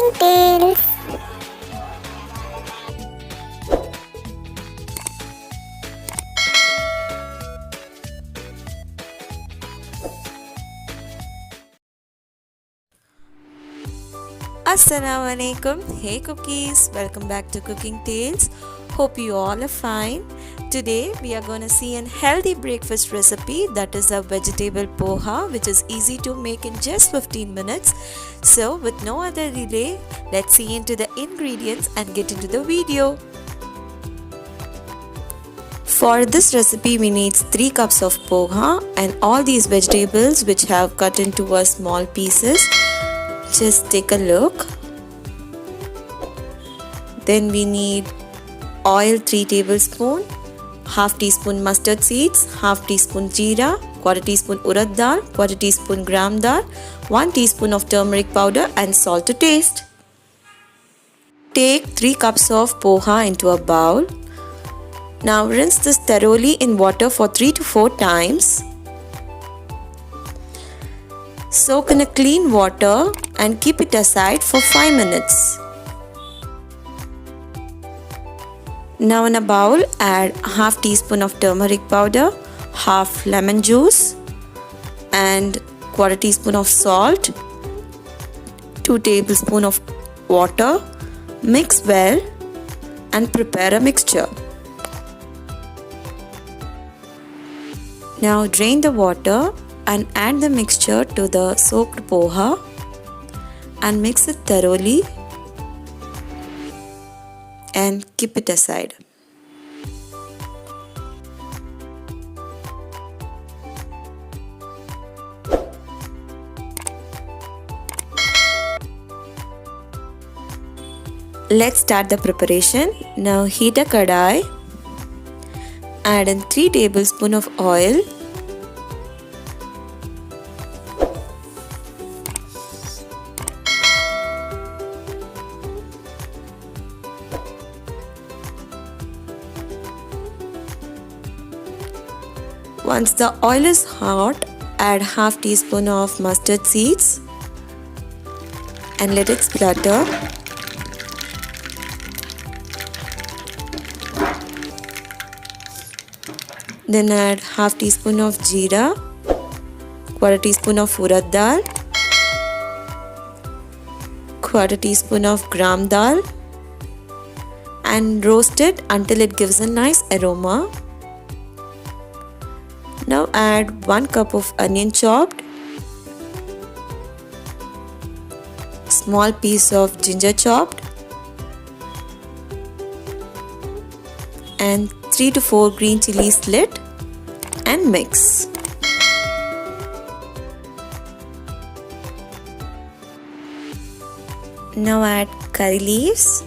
Cooking Tales. Assalamualaikum. Hey cookies, welcome back to Cooking Tales. Hope you all are fine. Today we are going to see a healthy breakfast recipe, that is a vegetable poha, which is easy to make in just 15 minutes. So with no other delay, let's see into the ingredients and get into the video. For this recipe we need 3 cups of poha and all these vegetables which have cut into a small pieces. Just take a look. Then we need oil 3 tablespoons, half teaspoon mustard seeds, half teaspoon jeera, quarter teaspoon urad dal, quarter teaspoon gram dal, 1 teaspoon of turmeric powder and salt to taste. Take 3 cups of poha into a bowl. Now rinse this thoroughly in water for 3 to 4 times. Soak in a clean water and keep it aside for 5 minutes. Now in a bowl add half teaspoon of turmeric powder, half lemon juice and quarter teaspoon of salt, 2 tablespoons of water. Mix well and prepare a mixture. Now drain the water and add the mixture to the soaked poha and mix it thoroughly and keep it aside. Let's start the preparation. Now heat a kadai, add in 3 tablespoons of oil. Once the oil is hot, add half teaspoon of mustard seeds and let it splutter. Then add half teaspoon of jeera, quarter teaspoon of urad dal, quarter teaspoon of gram dal and roast it until it gives a nice aroma. Now add 1 cup of onion chopped, small piece of ginger chopped and 3 to 4 green chillies slit and mix. Now add curry leaves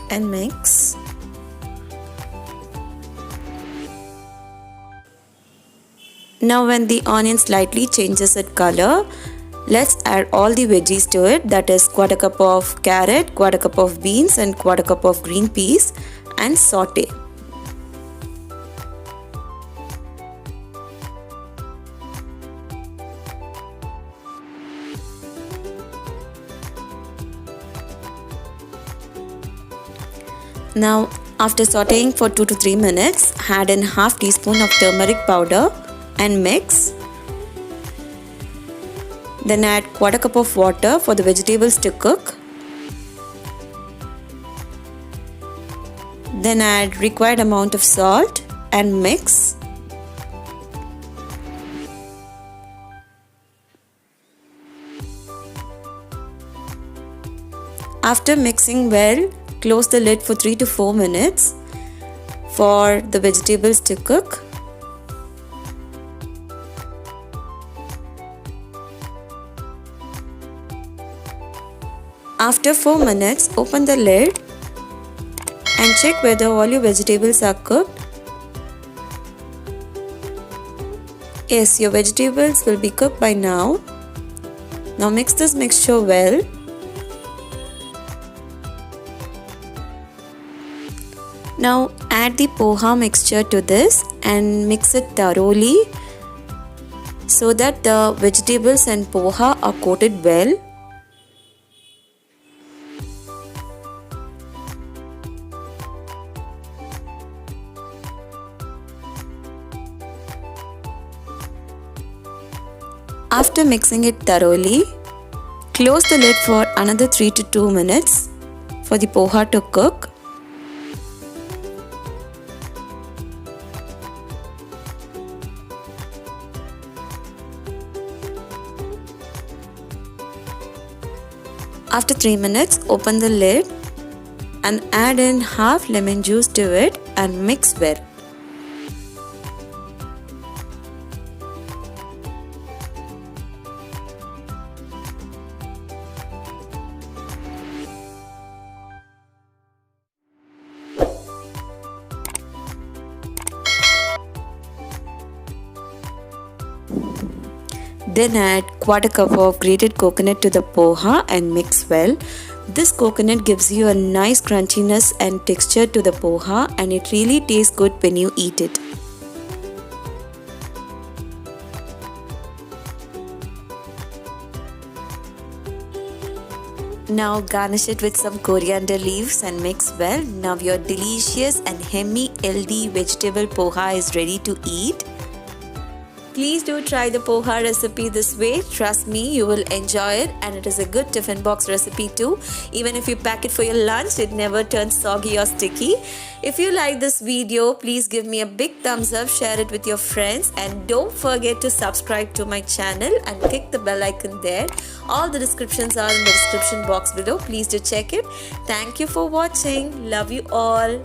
and mix. Now when the onion slightly changes its color, let's add all the veggies to it, that is quarter cup of carrot, quarter cup of beans and quarter cup of green peas and saute. Now after sauteing for 2 to 3 minutes, add in half teaspoon of turmeric powder and mix. Then add quarter cup of water for the vegetables to cook. Then add required amount of salt and mix. After mixing well, close the lid for 3 to 4 minutes for the vegetables to cook. After 4 minutes, open the lid and check whether all your vegetables are cooked. Yes, your vegetables will be cooked by now. Now mix this mixture well. Now add the poha mixture to this and mix it thoroughly so that the vegetables and poha are coated well. After mixing it thoroughly, close the lid for another 3 to 2 minutes for the poha to cook. After 3 minutes, open the lid and add in half lemon juice to it and mix well. Then add quarter cup of grated coconut to the poha and mix well. This coconut gives you a nice crunchiness and texture to the poha, and it really tastes good when you eat it. Now garnish it with some coriander leaves and mix well. Now your delicious and yummy healthy vegetable poha is ready to eat. Please do try the poha recipe this way. Trust me, you will enjoy it, and it is a good tiffin box recipe too. Even if you pack it for your lunch, it never turns soggy or sticky. If you like this video, please give me a big thumbs up, share it with your friends, and don't forget to subscribe to my channel and click the bell icon there. All the descriptions are in the description box below. Please do check it. Thank you for watching. Love you all.